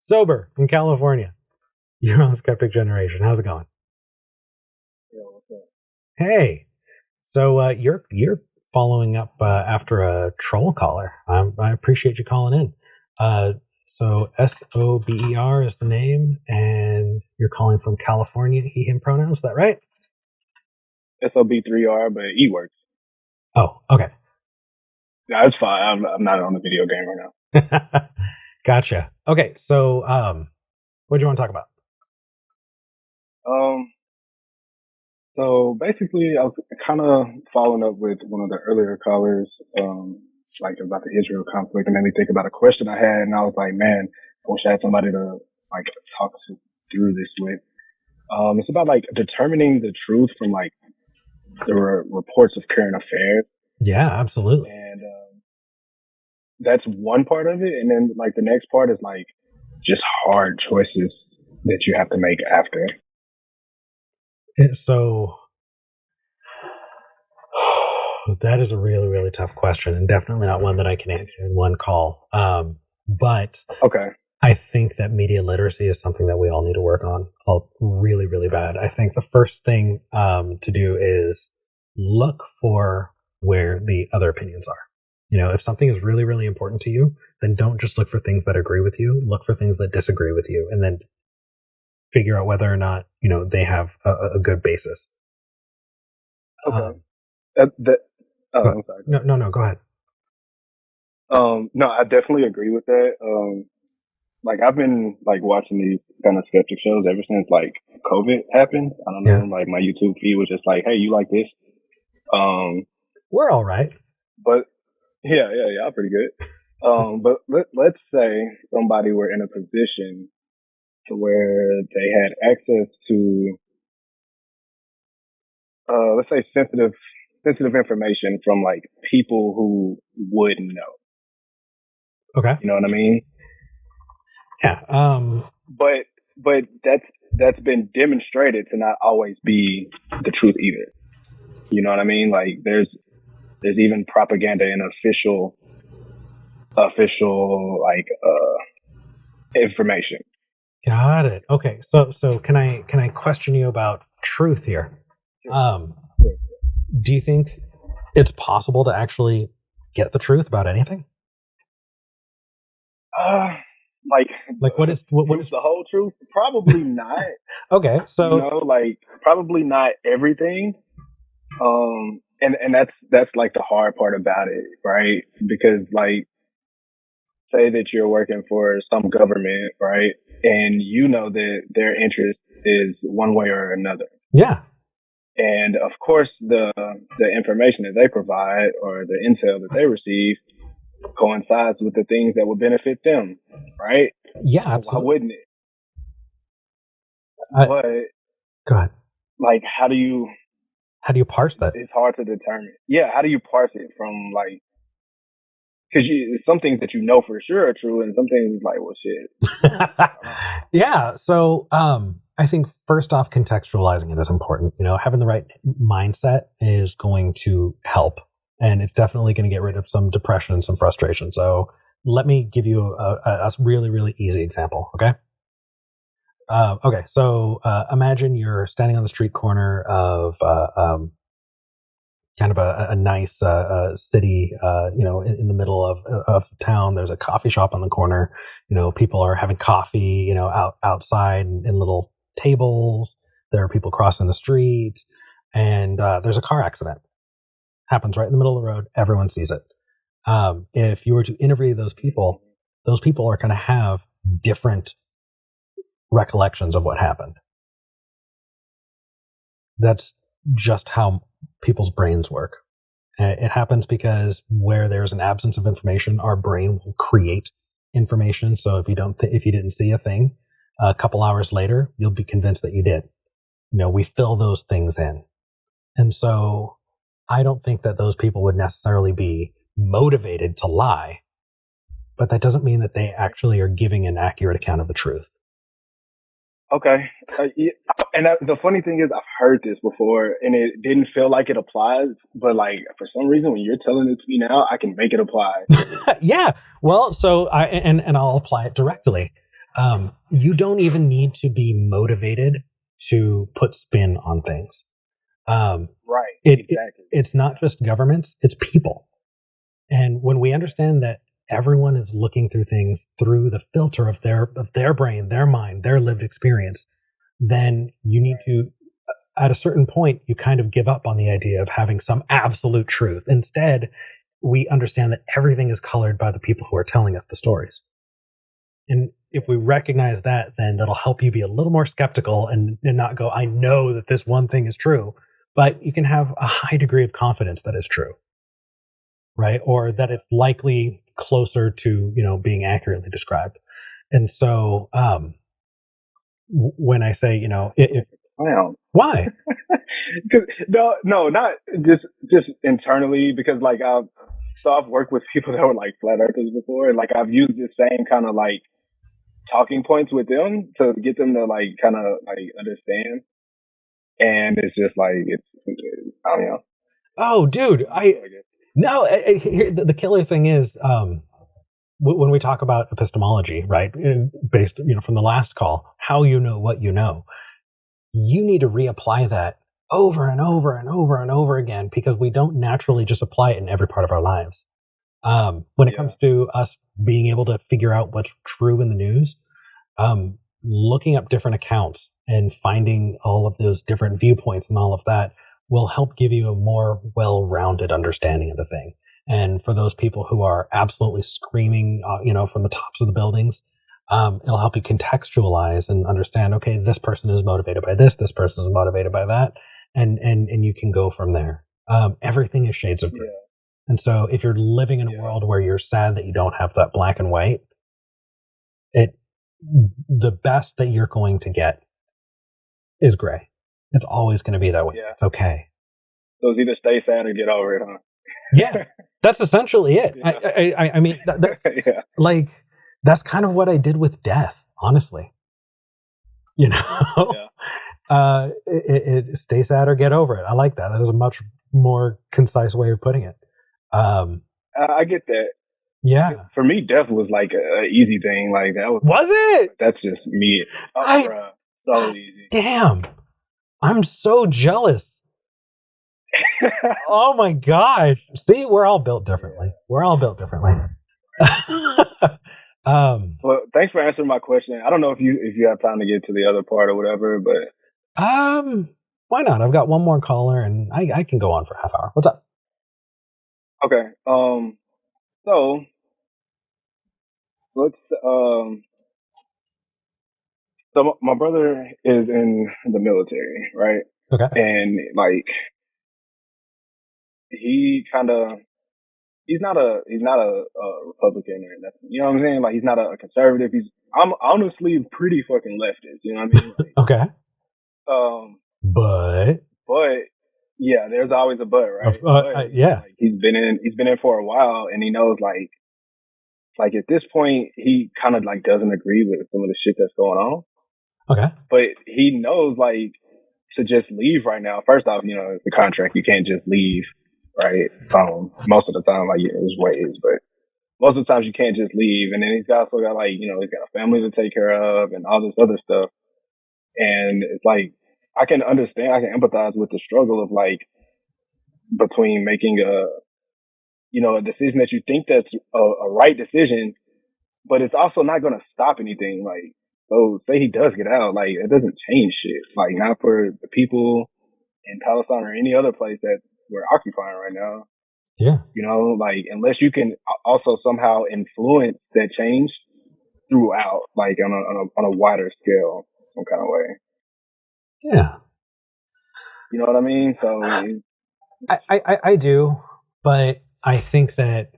Sober in California. You're on Skeptic Generation. How's it going? Yeah, what's up? Hey. So you're following up after a troll caller. I appreciate you calling in. So SOBER is the name, and you're calling from California. He, him pronouns. Is that right? SOB3R, but E works. Oh, okay. Yeah, it's fine. I'm not on the video game right now. Gotcha. Okay, so what do you want to talk about? So basically, I was kind of following up with one of the earlier callers, like about the Israel conflict, and made me think about a question I had, and I was like, man, I wish I had somebody to like talk through this with. It's about like determining the truth from like the reports of current affairs. Yeah, absolutely. And that's one part of it, and then like the next part is like just hard choices that you have to make after. So that is a really, really tough question, and definitely not one that I can answer in one call. But okay, I think that media literacy is something that we all need to work on really, really bad. I think the first thing to do is look for where the other opinions are. You know, if something is really, really important to you, then don't just look for things that agree with you. Look for things that disagree with you, and then figure out whether or not, you know, they have a good basis. Okay. I'm sorry. No, go ahead. No, I definitely agree with that. Like I've been like watching these kind of skeptic shows ever since like COVID happened. I don't know, like my YouTube feed was just like, hey, you like this? We're all right. But yeah, pretty good. But let's say somebody were in a position to where they had access to, let's say sensitive information from like people who would know. Okay. You know what I mean? Yeah. But that's been demonstrated to not always be the truth either. You know what I mean? Like there's even propaganda in official like information. Got it. Okay. So can I question you about truth here? Do you think it's possible to actually get the truth about anything? Like what is the whole truth? Probably not. Okay, so you know, like probably not everything. And that's like the hard part about it, right? Because like, say that you're working for some government, right? And you know that their interest is one way or another. Yeah. And of course, the information that they provide or the intel that they receive coincides with the things that would benefit them, right? Yeah, absolutely. Why wouldn't it? But go ahead. Like, how do you parse that? It's hard to determine. Yeah, how do you parse it from like? Because some things that you know for sure are true, and some things like, well, shit. Yeah. So I think first off, contextualizing it is important. You know, having the right mindset is going to help, and it's definitely going to get rid of some depression and some frustration. So let me give you a really, really easy example. Okay. Okay. So imagine you're standing on the street corner of kind of a nice city, you know, in the middle of town. There's a coffee shop on the corner. You know, people are having coffee, you know, outside in little tables. There are people crossing the street, and there's a car accident. Happens right in the middle of the road. Everyone sees it. If you were to interview those people are going to have different recollections of what happened. That's just how people's brains work. It happens because where there's an absence of information, our brain will create information. So if you didn't see a thing, a couple hours later, you'll be convinced that you did. You know, we fill those things in. And so I don't think that those people would necessarily be motivated to lie, but that doesn't mean that they actually are giving an accurate account of the truth. Okay. Yeah. And the funny thing is, I've heard this before, and it didn't feel like it applies. But like for some reason, when you're telling it to me now, I can make it apply. Yeah. Well, so I'll apply it directly. You don't even need to be motivated to put spin on things. Right. Exactly. It's not just governments, it's people. And when we understand that everyone is looking through things through the filter of their brain, their mind, their lived experience, then you need to, at a certain point, you kind of give up on the idea of having some absolute truth. Instead, we understand that everything is colored by the people who are telling us the stories. And if we recognize that, then that'll help you be a little more skeptical and not go, I know that this one thing is true, but you can have a high degree of confidence that it's true. Right? Or that it's likely closer to, being accurately described. And so, when I say, why? No, not just internally, because like I've worked with people that were like flat earthers before, and like I've used the same kind of like talking points with them to get them to like kind of like understand. And it's just like, I don't know. Oh, dude, No, here, the killer thing is, when we talk about epistemology, right, based, from the last call, how you know what you know, you need to reapply that over and over and over and over again, because we don't naturally just apply it in every part of our lives. When it comes to us being able to figure out what's true in the news, looking up different accounts and finding all of those different viewpoints and all of that will help give you a more well-rounded understanding of the thing. And for those people who are absolutely screaming, from the tops of the buildings, it'll help you contextualize and understand, okay, this person is motivated by this person is motivated by that, and you can go from there. Everything is shades of gray. And so if you're living in a world where you're sad that you don't have that black and white, the best that you're going to get is gray. It's always going to be that way. Yeah. It's okay. So it's either stay sad or get over it, huh? Yeah, that's essentially it. Yeah. I mean, that's like, that's kind of what I did with death, honestly. Stay sad or get over it. I like that. That is a much more concise way of putting it. I get that. Yeah. For me, death was like an easy thing. Like that was it? That's just me. So easy. Damn. I'm so jealous. Oh my gosh. See, we're all built differently. Well, thanks for answering my question. I don't know if you have time to get to the other part or whatever, but why not? I've got one more caller and I can go on for a half hour. What's up? Okay. So let's so my brother is in the military, right? Okay. And like he's not a Republican or nothing. You know what I'm saying? Like he's not a conservative. I'm honestly pretty fucking leftist. You know what I mean? Like, okay. But yeah, there's always a but, right? Yeah. Like, he's been in for a while, and he knows like at this point he kind of like doesn't agree with some of the shit that's going on. Okay. But he knows like to just leave right now. First off, it's the contract. You can't just leave, right? Most of the time, like there's ways, but most of the times you can't just leave. And then he's also got like, he's got a family to take care of and all this other stuff. And it's like, I can empathize with the struggle of like between making a decision that you think that's a right decision, but it's also not going to stop anything. Like, so say he does get out, like it doesn't change shit. Like not for the people in Palestine or any other place that we're occupying right now. Yeah. Like unless you can also somehow influence that change throughout, like on a wider scale, some kind of way. Yeah. You know what I mean? So I do, but I think that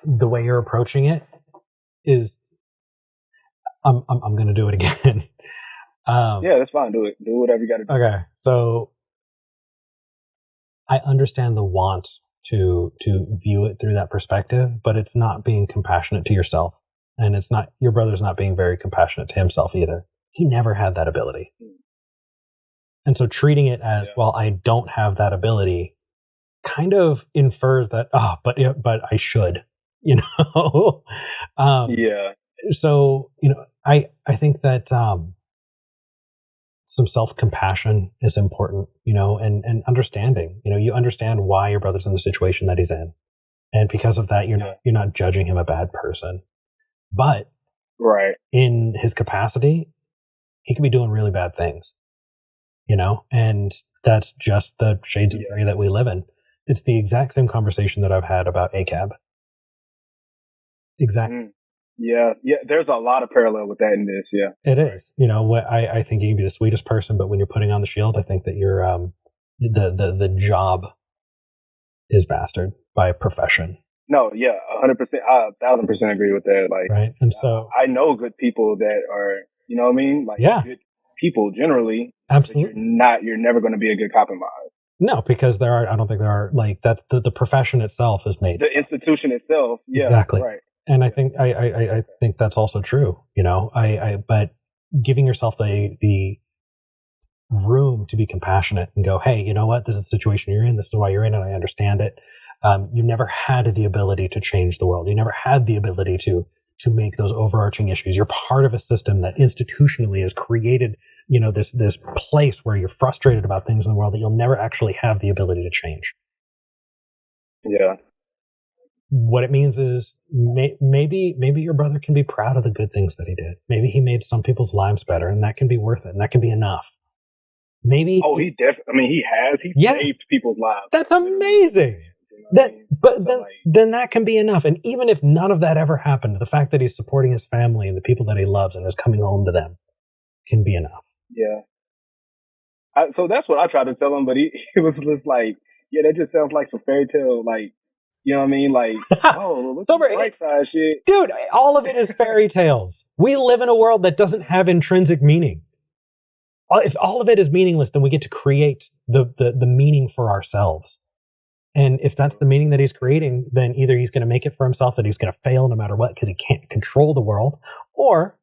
the way you're approaching it is, I'm going to do it again. Yeah, that's fine. Do it. Do whatever you got to do. Okay. So I understand the want to view it through that perspective, but it's not being compassionate to yourself. And it's not, your brother's not being very compassionate to himself either. He never had that ability. And so treating it as, well, I don't have that ability kind of infers that, but I should, Yeah. So, I think that some self-compassion is important, and understanding. You understand why your brother's in the situation that he's in, and because of that, you're not judging him a bad person. But right, in his capacity, he could be doing really bad things, and that's just the shades of gray that we live in. It's the exact same conversation that I've had about ACAB. Exactly. Yeah. There's a lot of parallel with that in this. Yeah, it is. I think you can be the sweetest person, but when you're putting on the shield, I think that you're the job is bastard by profession. No, yeah, 100%, 1,000% agree with that. Like, right, and so I know good people that are, you know what I mean? Like, good people generally. Absolutely. You're never going to be a good cop in my eyes. No, because I don't think there are, like, that's the profession itself is made. The institution itself. Yeah, exactly. Right. And I think, I think that's also true, but giving yourself the room to be compassionate and go, hey, you know what? This is the situation you're in. This is why you're in it. I understand it. You never had the ability to change the world. You never had the ability to make those overarching issues. You're part of a system that institutionally has created, this place where you're frustrated about things in the world that you'll never actually have the ability to change. Yeah. What it means is maybe your brother can be proud of the good things that he did. Maybe he made some people's lives better, and that can be worth it, and that can be enough. Maybe. Oh, he definitely. I mean, he has. He saved people's lives. That's amazing. Then that can be enough. And even if none of that ever happened, the fact that he's supporting his family and the people that he loves and is coming home to them can be enough. Yeah. So that's what I tried to tell him, but he was just like, yeah, that just sounds like some fairy tale, like, you know what I mean? Like, oh, look at the bright side shit. Dude, all of it is fairy tales. We live in a world that doesn't have intrinsic meaning. If all of it is meaningless, then we get to create the meaning for ourselves. And if that's the meaning that he's creating, then either he's going to make it for himself, that he's going to fail no matter what because he can't control the world, or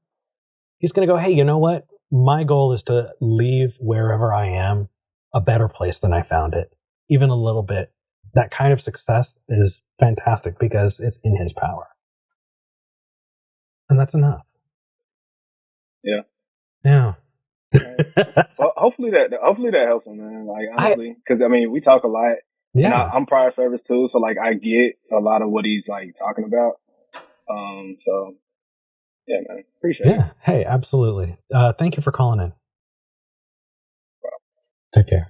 he's going to go, hey, you know what? My goal is to leave wherever I am a better place than I found it, even a little bit. That kind of success is fantastic because it's in his power. And that's enough. Yeah. Yeah. Well, hopefully that helps him, man. Like, honestly, because I mean, we talk a lot. Yeah. And I'm prior service too, so like I get a lot of what he's like talking about. So yeah, man, appreciate it. Yeah. Hey, absolutely. Thank you for calling in. Wow. Take care.